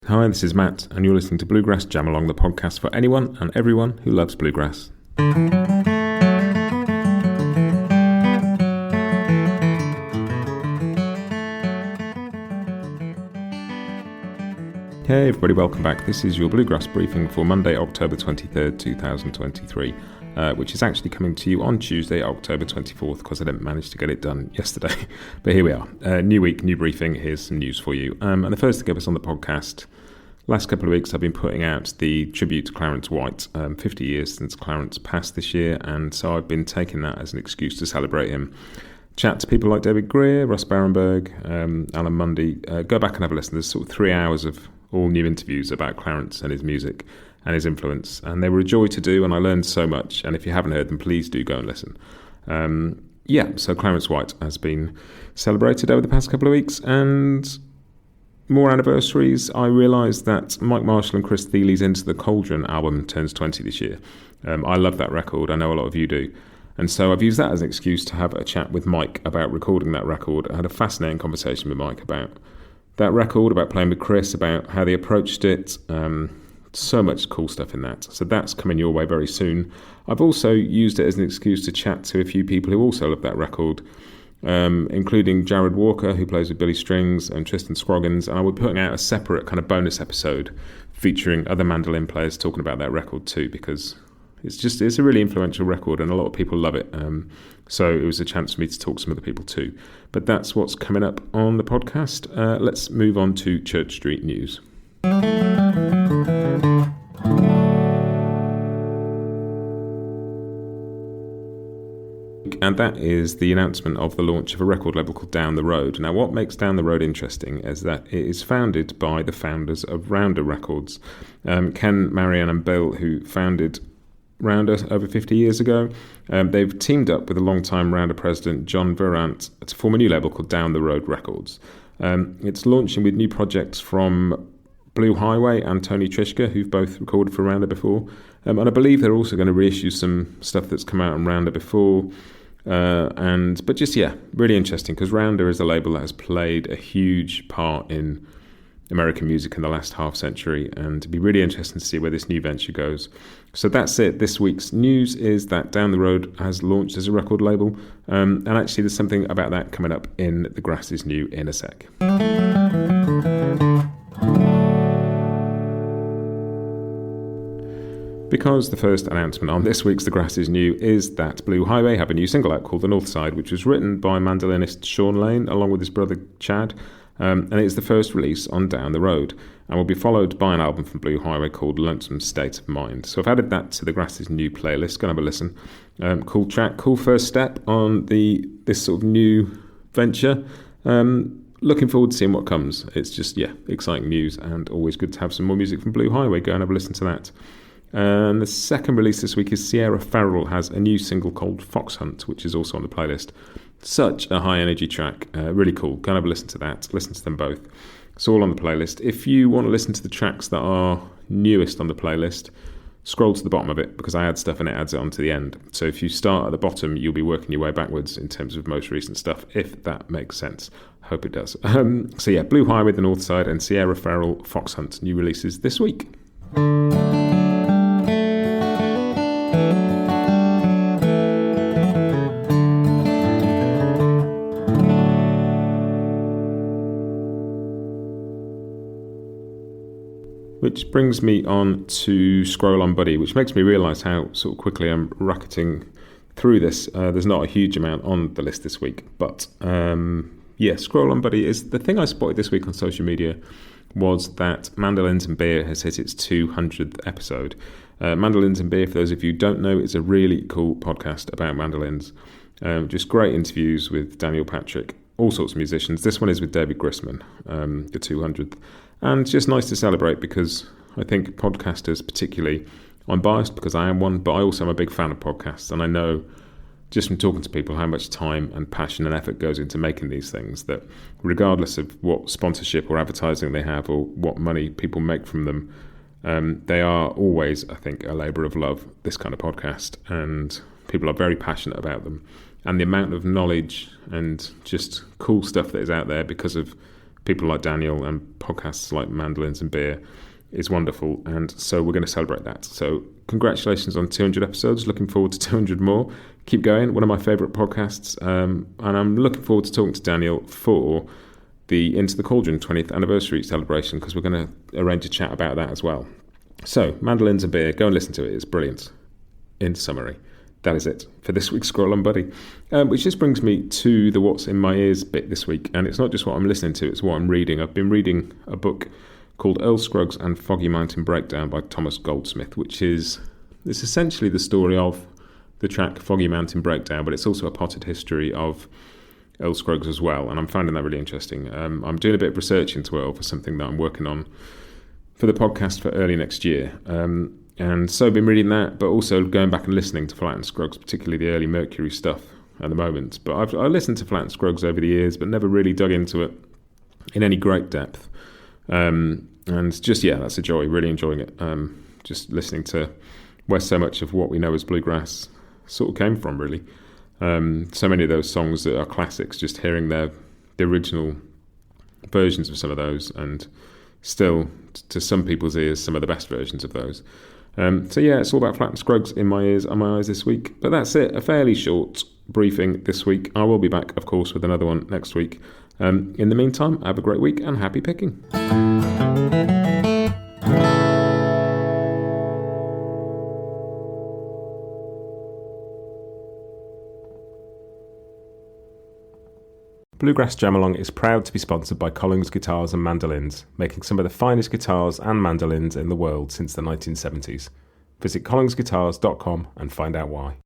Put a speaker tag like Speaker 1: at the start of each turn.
Speaker 1: Hi, this is Matt, and you're listening to Bluegrass Jam Along, the podcast for anyone and everyone who loves bluegrass. Hey everybody, welcome back. This is your Bluegrass Briefing for Monday, October 23rd, 2023, which is actually coming to you on Tuesday, October 24th, because I didn't manage to get it done yesterday. But here we are. New week, new briefing. Here's some news for you. And the first thing I was on the podcast, last couple of weeks I've been putting out the tribute to Clarence White, 50 years since Clarence passed this year, and so I've been taking that as an excuse to celebrate him. Chat to people like David Greer, Russ Barenberg, Alan Mundy. Go back and have a listen. There's sort of 3 hours of all new interviews about Clarence and his music and his influence, and they were a joy to do, and I learned so much. And if you haven't heard them, please do go and listen. So Clarence White has been celebrated over the past couple of weeks, and more anniversaries. I realised that Mike Marshall and Chris Thiele's Into the Cauldron album turns 20 this year. I love that record. I know a lot of you do. And so I've used that as an excuse to have a chat with Mike about recording that record. I had a fascinating conversation with Mike about that record, about playing with Chris, about how they approached it. So much cool stuff in that. So that's coming your way very soon. I've also used it as an excuse to chat to a few people who also love that record, including Jared Walker, who plays with Billy Strings, and Tristan Scroggins. And I will be putting out a separate kind of bonus episode featuring other mandolin players talking about that record too, because it's a really influential record and a lot of people love it. So it was a chance for me to talk to some other people too. But that's what's coming up on the podcast. Let's move on to Church Street news. And that is the announcement of the launch of a record label called Down the Road. Now, what makes Down the Road interesting is that it is founded by the founders of Rounder Records. Ken, Marianne and Bill, who founded Rounder over 50 years ago. They've teamed up with a long-time Rounder president, John Verant, to form a new label called Down the Road Records. It's launching with new projects from Blue Highway and Tony Trishka, who've both recorded for Rounder before. And I believe they're also going to reissue some stuff that's come out on Rounder before. Really interesting, because Rounder is a label that has played a huge part in American music in the last half century, and it'd be really interesting to see where this new venture goes. So that's it. This week's news is that Down the Road has launched as a record label, and actually there's something about that coming up in The Grass is New in a sec. Because the first announcement on this week's The Grass is New is that Blue Highway have a new single out called The North Side, which was written by mandolinist Sean Lane along with his brother Chad. And it's the first release on Down the Road, and will be followed by an album from Blue Highway called Lonesome State of Mind. So I've added that to the Grass is New playlist. Go and have a listen. Cool track, cool first step on this sort of new venture. Looking forward to seeing what comes. It's just, exciting news, and always good to have some more music from Blue Highway. Go and have a listen to that. And the second release this week is Sierra Farrell has a new single called Fox Hunt, which is also on the playlist. Such a high energy track, really cool. Go and have a listen to that. Listen to them both. It's all on the playlist. If you want to listen to the tracks that are newest on the playlist, scroll to the bottom of it, because I add stuff and it adds it on to the end. So if you start at the bottom, you'll be working your way backwards in terms of most recent stuff, if that makes sense. Hope it does. Blue Highway, The North Side, and Sierra Farrell, Fox Hunt, new releases this week. Which brings me on to Scroll On Buddy, which makes me realise how sort of quickly I'm racketing through this. There's not a huge amount on the list this week, but Scroll On Buddy is the thing I spotted this week on social media, was that Mandolins and Beer has hit its 200th episode. Mandolins and Beer, for those of you who don't know, is a really cool podcast about mandolins. Just great interviews with Daniel Patrick, all sorts of musicians. This one is with David Grisman, the 200th. And it's just nice to celebrate, because I think podcasters particularly, I'm biased because I am one, but I also am a big fan of podcasts. And I know just from talking to people how much time and passion and effort goes into making these things, that regardless of what sponsorship or advertising they have or what money people make from them, they are always, I think, a labour of love, this kind of podcast. And people are very passionate about them. And the amount of knowledge and just cool stuff that is out there because of people like Daniel and podcasts like Mandolins and Beer is wonderful, and so we're going to celebrate that. So congratulations on 200 episodes. Looking forward to 200 more. Keep going. One of my favourite podcasts, and I'm looking forward to talking to Daniel for the Into the Cauldron 20th anniversary celebration, because we're going to arrange a chat about that as well. So Mandolins and Beer, go and listen to it. It's brilliant. In summary, that is it for this week's Squirrel and Buddy, which just brings me to the What's in My Ears bit this week. And it's not just what I'm listening to, it's what I'm reading. I've been reading a book called Earl Scruggs and Foggy Mountain Breakdown by Thomas Goldsmith, which is it's essentially the story of the track Foggy Mountain Breakdown, but it's also a potted history of Earl Scruggs as well, and I'm finding that really interesting. I'm doing a bit of research into Earl for something that I'm working on for the podcast for early next year, and so I've been reading that, but also going back and listening to Flat and Scruggs, particularly the early Mercury stuff at the moment. But I listened to Flat and Scruggs over the years, but never really dug into it in any great depth. And just, that's a joy, really enjoying it. Just listening to where so much of what we know as bluegrass sort of came from, really. So many of those songs that are classics, just hearing the original versions of some of those, and still, to some people's ears, some of the best versions of those. It's all about Flat and Scruggs in my ears and my eyes this week. But that's it, a fairly short briefing this week. I will be back, of course, with another one next week. In the meantime, have a great week and happy picking. Bluegrass Jam Along is proud to be sponsored by Collings Guitars and Mandolins, making some of the finest guitars and mandolins in the world since the 1970s. Visit collingsguitars.com and find out why.